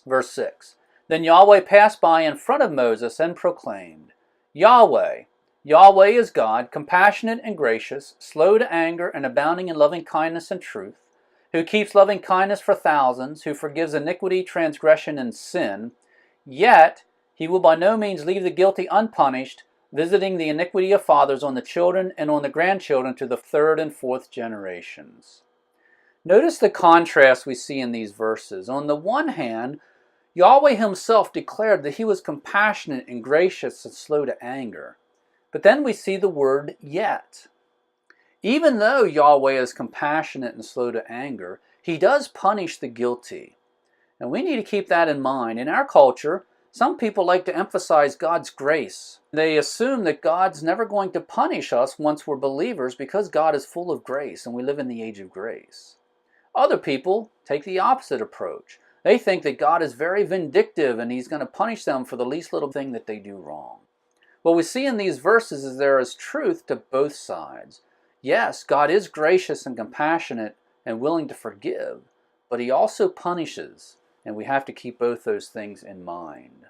Verse 6. Then Yahweh passed by in front of Moses and proclaimed, Yahweh, Yahweh is God, compassionate and gracious, slow to anger and abounding in loving kindness and truth, who keeps loving kindness for thousands, who forgives iniquity, transgression, and sin. Yet he will by no means leave the guilty unpunished, visiting the iniquity of fathers on the children and on the grandchildren to the third and fourth generations. Notice the contrast we see in these verses. On the one hand, Yahweh himself declared that he was compassionate and gracious and slow to anger. But then we see the word yet. Even though Yahweh is compassionate and slow to anger, he does punish the guilty. And we need to keep that in mind. In our culture, some people like to emphasize God's grace. They assume that God's never going to punish us once we're believers because God is full of grace and we live in the age of grace. Other people take the opposite approach. They think that God is very vindictive and he's going to punish them for the least little thing that they do wrong. What we see in these verses is there is truth to both sides. Yes, God is gracious and compassionate and willing to forgive, but he also punishes, and we have to keep both those things in mind.